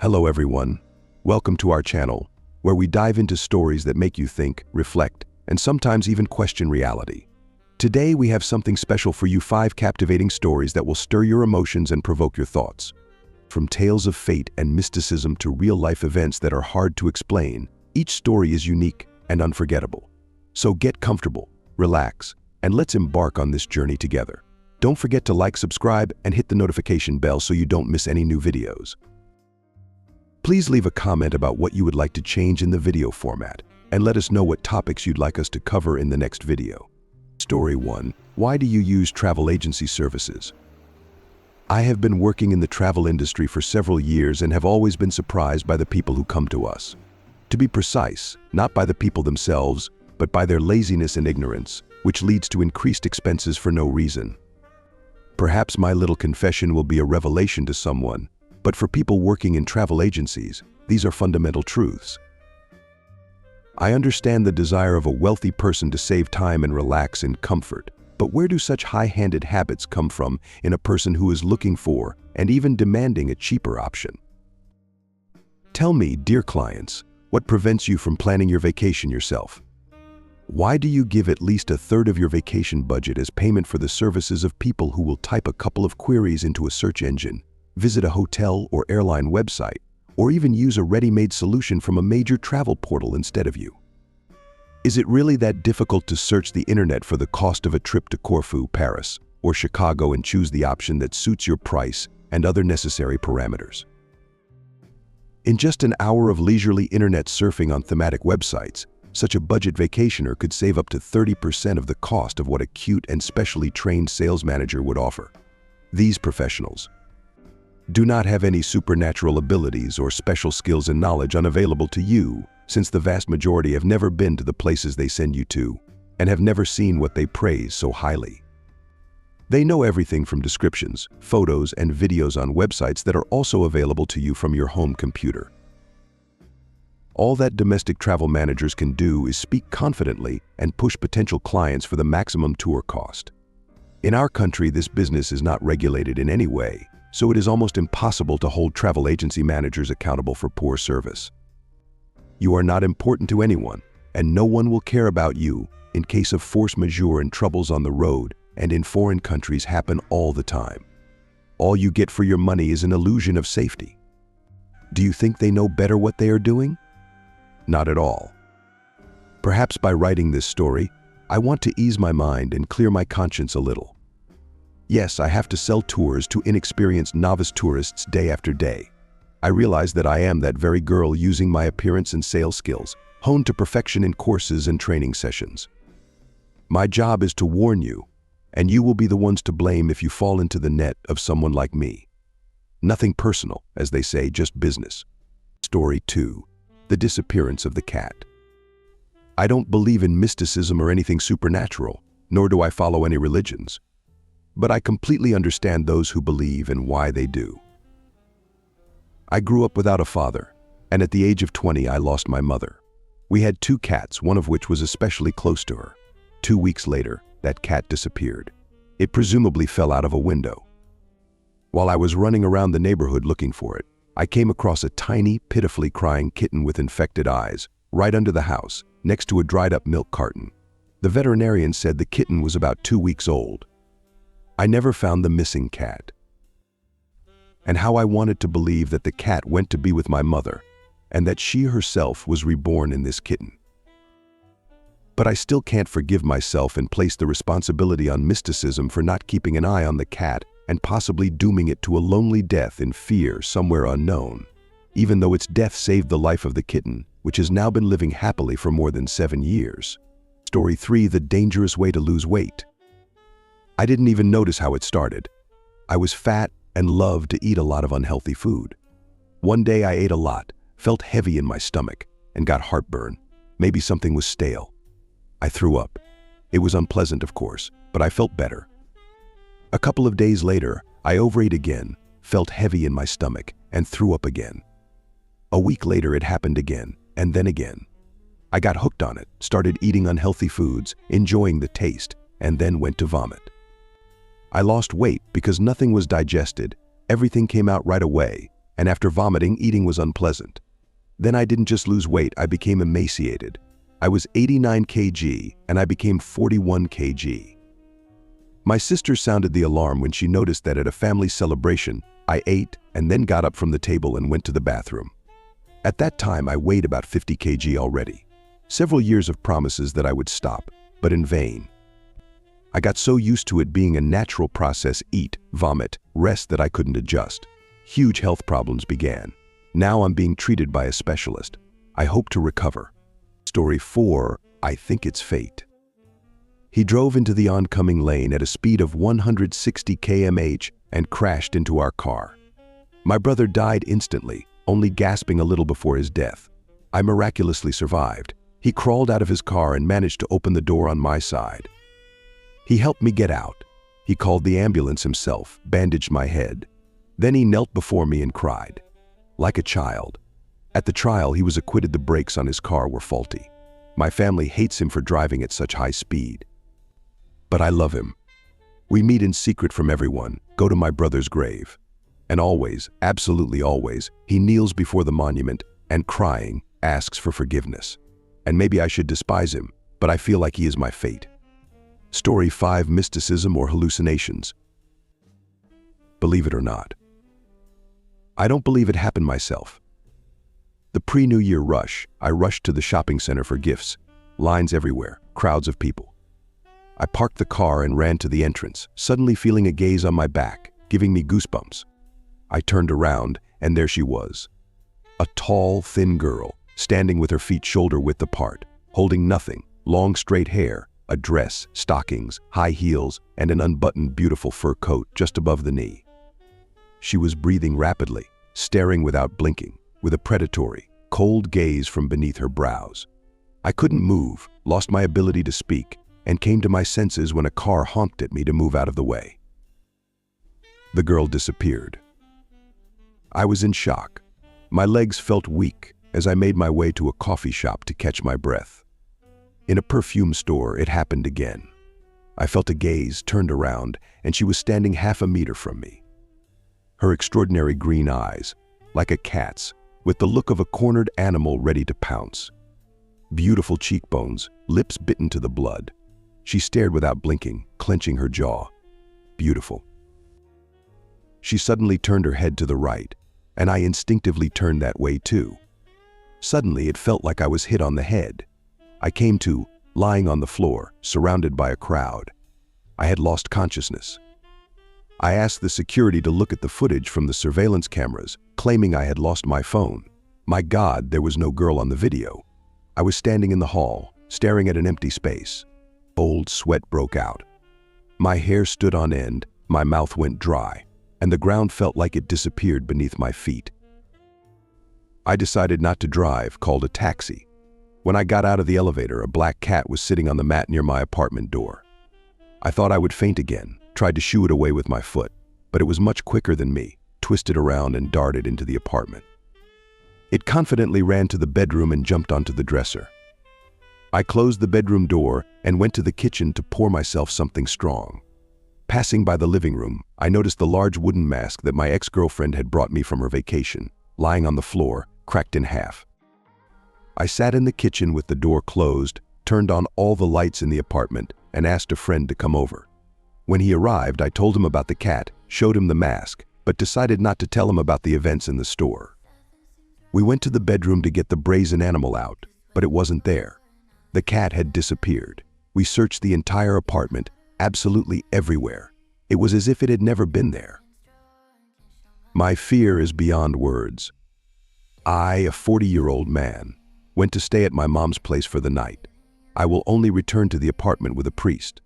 Hello everyone. Welcome to our channel, where we dive into stories that make you think, reflect, and sometimes even question reality. Today we have something special for you, 5 captivating stories that will stir your emotions and provoke your thoughts. From tales of fate and mysticism to real-life events that are hard to explain, each story is unique and unforgettable. So get comfortable, relax, and let's embark on this journey together. Don't forget to like, subscribe, and hit the notification bell so you don't miss any new videos. Please leave a comment about what you would like to change in the video format, and let us know what topics you'd like us to cover in the next video. Story 1. Why do you use travel agency services? I have been working in the travel industry for several years and have always been surprised by the people who come to us. To be precise, not by the people themselves, but by their laziness and ignorance, which leads to increased expenses for no reason. Perhaps my little confession will be a revelation to someone, but for people working in travel agencies, these are fundamental truths. I understand the desire of a wealthy person to save time and relax in comfort, but where do such high-handed habits come from in a person who is looking for and even demanding a cheaper option? Tell me, dear clients, what prevents you from planning your vacation yourself? Why do you give at least 1/3 of your vacation budget as payment for the services of people who will type a couple of queries into a search engine, visit a hotel or airline website, or even use a ready-made solution from a major travel portal instead of you? Is it really that difficult to search the internet for the cost of a trip to Corfu, Paris, or Chicago and choose the option that suits your price and other necessary parameters? In just an hour of leisurely internet surfing on thematic websites, such a budget vacationer could save up to 30% of the cost of what a cute and specially trained sales manager would offer. These professionals do not have any supernatural abilities or special skills and knowledge unavailable to you, since the vast majority have never been to the places they send you to and have never seen what they praise so highly. They know everything from descriptions, photos, and videos on websites that are also available to you from your home computer. All that domestic travel managers can do is speak confidently and push potential clients for the maximum tour cost. In our country, this business is not regulated in any way, so it is almost impossible to hold travel agency managers accountable for poor service. You are not important to anyone, and no one will care about you in case of force majeure, and troubles on the road and in foreign countries happen all the time. All you get for your money is an illusion of safety. Do you think they know better what they are doing? Not at all. Perhaps by writing this story, I want to ease my mind and clear my conscience a little. Yes, I have to sell tours to inexperienced novice tourists day after day. I realize that I am that very girl using my appearance and sales skills, honed to perfection in courses and training sessions. My job is to warn you, and you will be the ones to blame if you fall into the net of someone like me. Nothing personal, as they say, just business. Story 2. The disappearance of the cat. I don't believe in mysticism or anything supernatural, nor do I follow any religions. But I completely understand those who believe and why they do. I grew up without a father, and at the age of 20 I lost my mother. We had 2 cats, one of which was especially close to her. 2 weeks later, that cat disappeared. It presumably fell out of a window. While I was running around the neighborhood looking for it, I came across a tiny, pitifully crying kitten with infected eyes, right under the house, next to a dried-up milk carton. The veterinarian said the kitten was about 2 weeks old. I never found the missing cat. And how I wanted to believe that the cat went to be with my mother, and that she herself was reborn in this kitten. But I still can't forgive myself and place the responsibility on mysticism for not keeping an eye on the cat and possibly dooming it to a lonely death in fear somewhere unknown, even though its death saved the life of the kitten, which has now been living happily for more than 7 years. Story 3. The dangerous way to lose weight. I didn't even notice how it started. I was fat and loved to eat a lot of unhealthy food. One day I ate a lot, felt heavy in my stomach, and got heartburn. Maybe something was stale. I threw up. It was unpleasant, of course, but I felt better. A couple of days later, I overate again, felt heavy in my stomach, and threw up again. A week later it happened again, and then again. I got hooked on it, started eating unhealthy foods, enjoying the taste, and then went to vomit. I lost weight because nothing was digested, everything came out right away, and after vomiting, eating was unpleasant. Then I didn't just lose weight, I became emaciated. I was 89 kg, and I became 41 kg. My sister sounded the alarm when she noticed that at a family celebration, I ate and then got up from the table and went to the bathroom. At that time, I weighed about 50 kg already. Several years of promises that I would stop, but in vain. I got so used to it being a natural process, eat, vomit, rest, that I couldn't adjust. Huge health problems began. Now I'm being treated by a specialist. I hope to recover. Story 4, I think it's fate. He drove into the oncoming lane at a speed of 160 km/h and crashed into our car. My brother died instantly, only gasping a little before his death. I miraculously survived. He crawled out of his car and managed to open the door on my side. He helped me get out. He called the ambulance himself, bandaged my head. Then he knelt before me and cried, like a child. At the trial, he was acquitted. The brakes on his car were faulty. My family hates him for driving at such high speed. But I love him. We meet in secret from everyone, go to my brother's grave. And always, absolutely always, he kneels before the monument and, crying, asks for forgiveness. And maybe I should despise him, but I feel like he is my fate. Story 5, mysticism or hallucinations. Believe it or not, I don't believe it happened myself. The pre-New Year rush, I rushed to the shopping center for gifts. Lines everywhere, crowds of people. I parked the car and ran to the entrance, suddenly feeling a gaze on my back, giving me goosebumps. I turned around, and there she was. A tall, thin girl, standing with her feet shoulder-width apart, holding nothing, long straight hair, a dress, stockings, high heels, and an unbuttoned beautiful fur coat just above the knee. She was breathing rapidly, staring without blinking, with a predatory, cold gaze from beneath her brows. I couldn't move, lost my ability to speak, and came to my senses when a car honked at me to move out of the way. The girl disappeared. I was in shock. My legs felt weak as I made my way to a coffee shop to catch my breath. In a perfume store, it happened again. I felt a gaze, turned around, and she was standing half a meter from me. Her extraordinary green eyes, like a cat's, with the look of a cornered animal ready to pounce. Beautiful cheekbones, lips bitten to the blood. She stared without blinking, clenching her jaw. Beautiful. She suddenly turned her head to the right, and I instinctively turned that way too. Suddenly, it felt like I was hit on the head. I came to, lying on the floor, surrounded by a crowd. I had lost consciousness. I asked the security to look at the footage from the surveillance cameras, claiming I had lost my phone. My God, there was no girl on the video. I was standing in the hall, staring at an empty space. Cold sweat broke out. My hair stood on end, my mouth went dry, and the ground felt like it disappeared beneath my feet. I decided not to drive, called a taxi. When I got out of the elevator, a black cat was sitting on the mat near my apartment door. I thought I would faint again, tried to shoo it away with my foot, but it was much quicker than me, twisted around and darted into the apartment. It confidently ran to the bedroom and jumped onto the dresser. I closed the bedroom door and went to the kitchen to pour myself something strong. Passing by the living room, I noticed the large wooden mask that my ex-girlfriend had brought me from her vacation, lying on the floor, cracked in half. I sat in the kitchen with the door closed, turned on all the lights in the apartment, and asked a friend to come over. When he arrived, I told him about the cat, showed him the mask, but decided not to tell him about the events in the store. We went to the bedroom to get the brazen animal out, but it wasn't there. The cat had disappeared. We searched the entire apartment, absolutely everywhere. It was as if it had never been there. My fear is beyond words. I, a 40-year-old man, went to stay at my mom's place for the night. I will only return to the apartment with a priest.